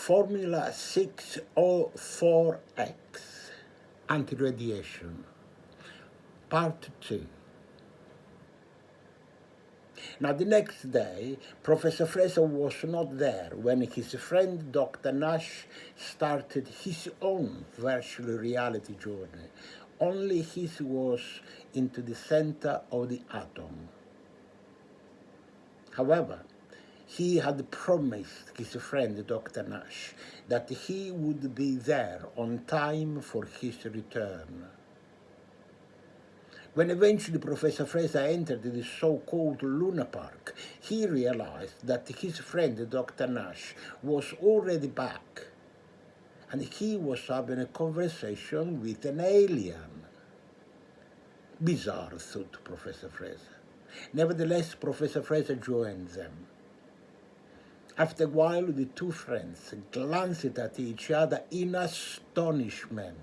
Formula 604X, anti-radiation, part 2. Now, the next day, Professor Fraser was not there when his friend Dr. Nash started his own virtual reality journey. Only his was into the center of the atom. However, he had promised his friend Dr. Nash that he would be there on time for his return. When eventually Professor Fraser entered the so-called Luna Park, he realized that his friend Dr. Nash was already back, and he was having a conversation with an alien. Bizarre, thought Professor Fraser. Nevertheless, Professor Fraser joined them. After a while, the two friends glanced at each other in astonishment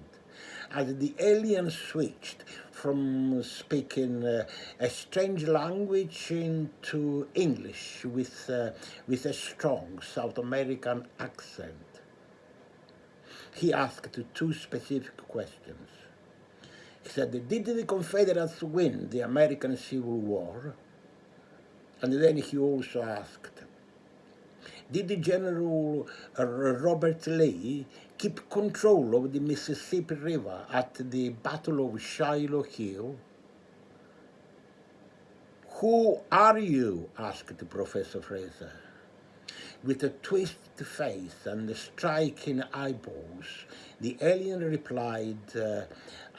as the alien switched from speaking a strange language into English with a strong South American accent. He asked two specific questions. He said, did the Confederates win the American Civil War? And then he also asked, did the General Robert Lee keep control of the Mississippi River at the Battle of Shiloh Hill? Who are you? Asked Professor Fraser. With a twisted face and striking eyeballs, the alien replied,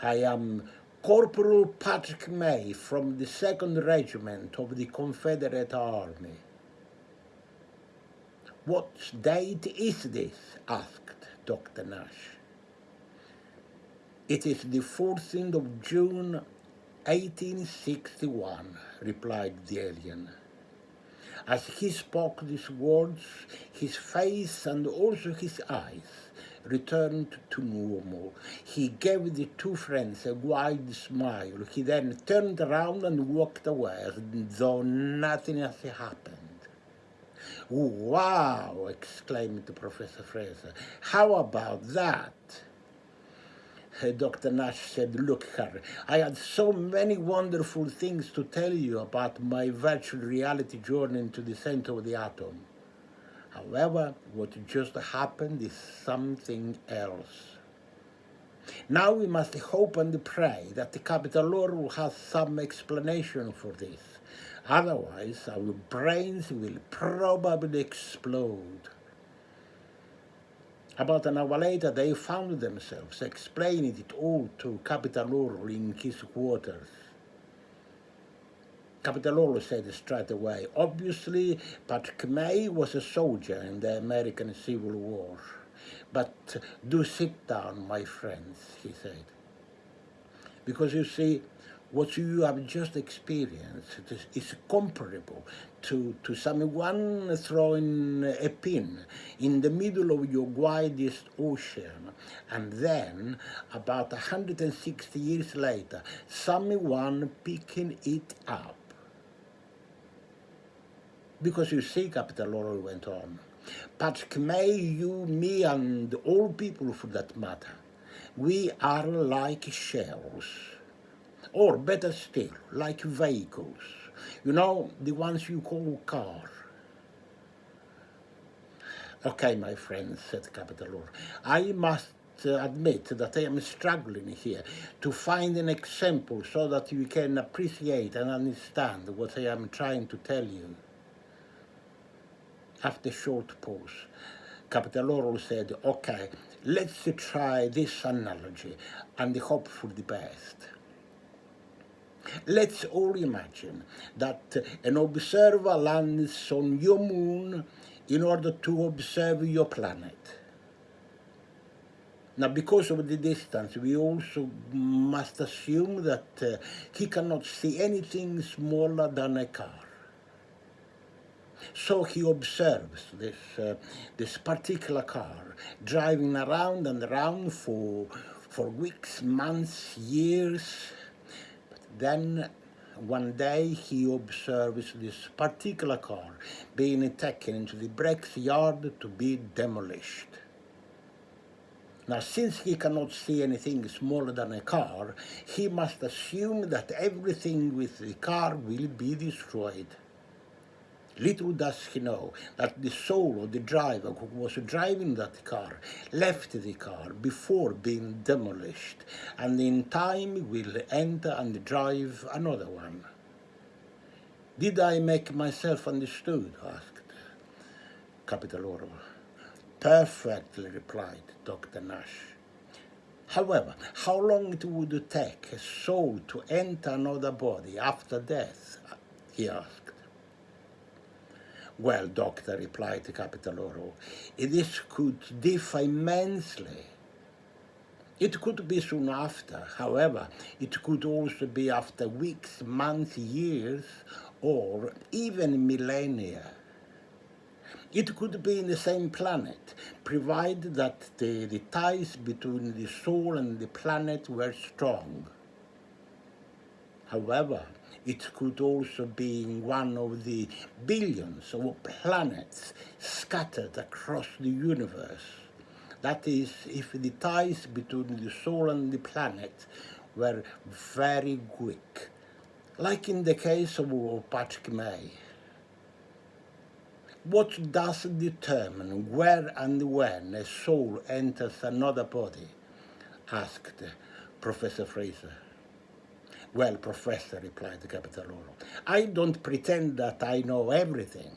I am Corporal Patrick May from the 2nd Regiment of the Confederate Army. What date is this? Asked Dr. Nash. It is the 14th of June, 1861, replied the alien. As he spoke these words, his face and also his eyes returned to normal. He gave the two friends a wide smile. He then turned around and walked away as though nothing had happened. Wow, exclaimed Professor Fraser. How about that? Dr. Nash said, look, Harry, I had so many wonderful things to tell you about my virtual reality journey into the center of the atom. However, what just happened is something else. Now we must hope and pray that the Capital Law has some explanation for this. Otherwise, our brains will probably explode. About an hour later, they found themselves explaining it all to Capitoloro in his quarters. Capitoloro said straight away, obviously, Patrick May was a soldier in the American Civil War. But do sit down, my friends, he said. Because you see, what you have just experienced is comparable to someone throwing a pin in the middle of your widest ocean, and then, about 160 years later, someone picking it up. Because you see, Capitoloro went on, Patrick May, you, me, and all people for that matter, we are like shells. Or better still, like vehicles. You know, the ones you call car. Okay, my friends, said Capitoloro, I must admit that I am struggling here to find an example so that you can appreciate and understand what I am trying to tell you. After a short pause, Capitoloro said, okay, let's try this analogy and hope for the best. Let's all imagine that an observer lands on your moon in order to observe your planet. Now, because of the distance, we also must assume that he cannot see anything smaller than a car. So he observes this particular car driving around and around for weeks, months, years. Then, one day he observes this particular car being taken into the Brex yard to be demolished. Now, since he cannot see anything smaller than a car, he must assume that everything with the car will be destroyed. Little does he know that the soul of the driver who was driving that car left the car before being demolished, and in time will enter and drive another one. Did I make myself understood? Asked Capitaloro. Perfectly, replied Dr. Nash. However, how long it would take a soul to enter another body after death? He asked. Well, doctor, replied Capitaloro, this could differ immensely. It could be soon after. However, it could also be after weeks, months, years, or even millennia. It could be in the same planet, provided that the ties between the soul and the planet were strong. However, it could also be in one of the billions of planets scattered across the universe. That is, if the ties between the soul and the planet were very quick, like in the case of Patrick May. What does determine where and when a soul enters another body? Asked Professor Fraser. Well, Professor, replied Capitaloro, I don't pretend that I know everything.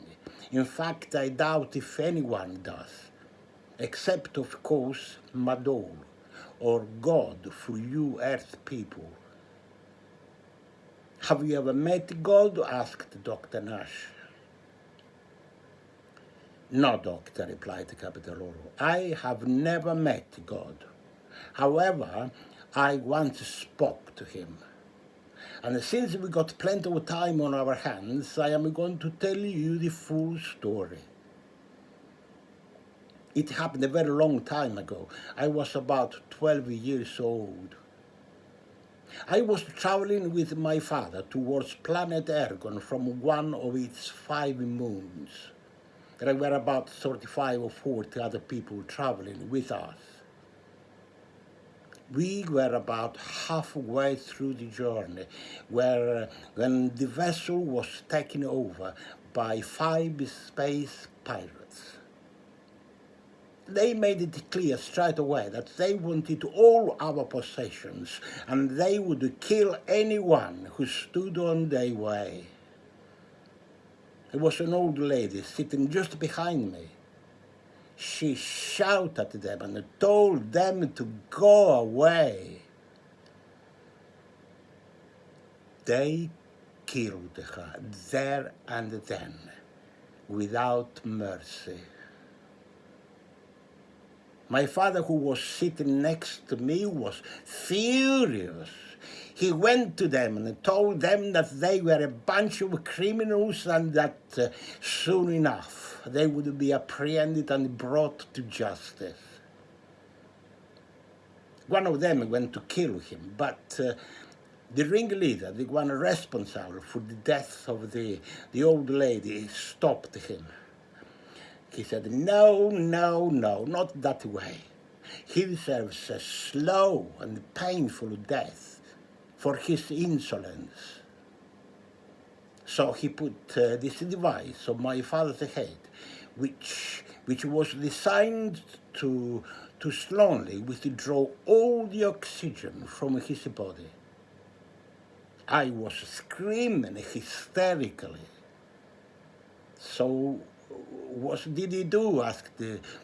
In fact, I doubt if anyone does, except, of course, Madol, or God for you Earth people. Have you ever met God? Asked Dr. Nash. No, doctor, replied Capitaloro. I have never met God. However, I once spoke to him. And since we got plenty of time on our hands, I am going to tell you the full story. It happened a very long time ago. I was about 12 years old. I was traveling with my father towards planet Ergon from one of its 5 moons. There were about 35 or 40 other people traveling with us. We were about halfway through the journey when the vessel was taken over by 5 space pirates. They made it clear straight away that they wanted all our possessions and they would kill anyone who stood on their way. There was an old lady sitting just behind me. She shouted at them and told them to go away. They killed her there and then, without mercy. My father, who was sitting next to me, was furious. He went to them and told them that they were a bunch of criminals and that soon enough they would be apprehended and brought to justice. One of them went to kill him, but the ringleader, the one responsible for the death of the old lady, stopped him. He said, no, not that way. He deserves a slow and painful death for his insolence. So he put this device on my father's head, which was designed to slowly withdraw all the oxygen from his body. I was screaming hysterically. So what did he do? Asked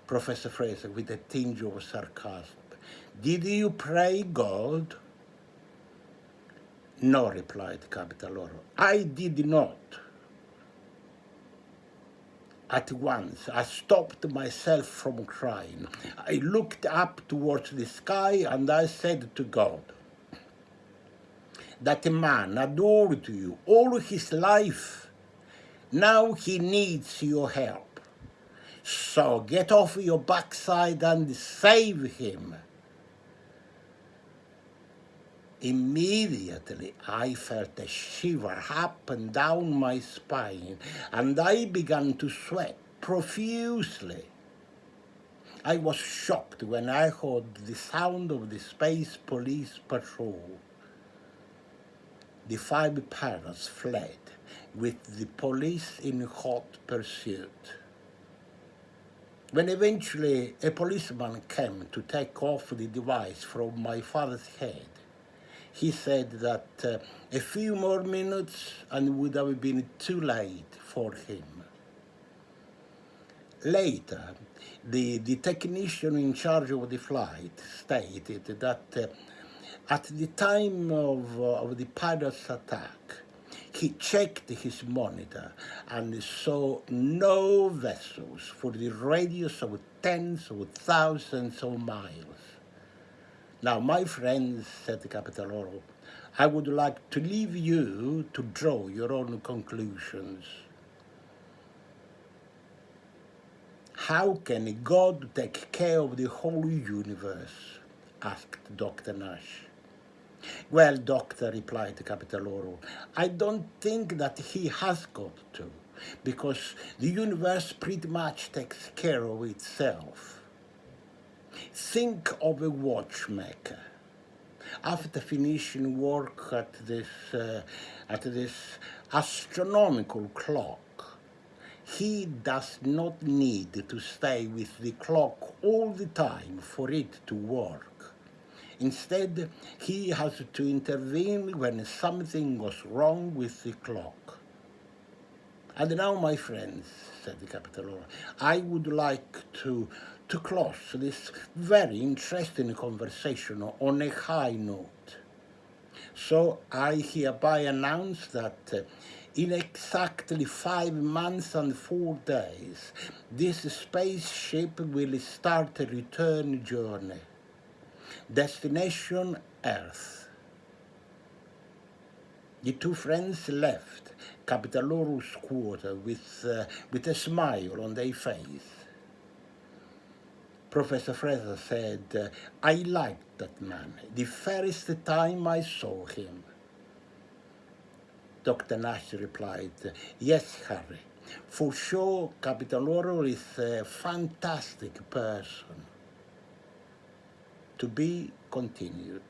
Professor Fraser with a tinge of sarcasm. Did you pray God? No, replied Capitaloro. I did not. At once, I stopped myself from crying. I looked up towards the sky and I said to God, that man adored you all his life. Now he needs your help. So get off your backside and save him. Immediately, I felt a shiver up and down my spine, and I began to sweat profusely. I was shocked when I heard the sound of the Space Police patrol. The 5 pilots fled, with the police in hot pursuit. When eventually a policeman came to take off the device from my father's head, he said that a few more minutes and it would have been too late for him. Later, the technician in charge of the flight stated that at the time of the pilot's attack, he checked his monitor and saw no vessels for the radius of tens of thousands of miles. Now, my friends, said Capitaloro, I would like to leave you to draw your own conclusions. How can God take care of the whole universe? Asked Dr. Nash. Well, doctor, replied Capitaloro, I don't think that he has got to, because the universe pretty much takes care of itself. Think of a watchmaker. After finishing work at this astronomical clock, he does not need to stay with the clock all the time for it to work. Instead, he has to intervene when something goes wrong with the clock. And now, my friends, said the Capitaloro, I would like to close this very interesting conversation on a high note. So I hereby announce that in exactly 5 months and 4 days, this spaceship will start a return journey. Destination Earth. The 2 friends left Capitaloro's quarter with a smile on their face. Professor Fraser said, I liked that man the first time I saw him. Dr. Nash replied, yes, Harry, for sure Capitaloro is a fantastic person. To be continued.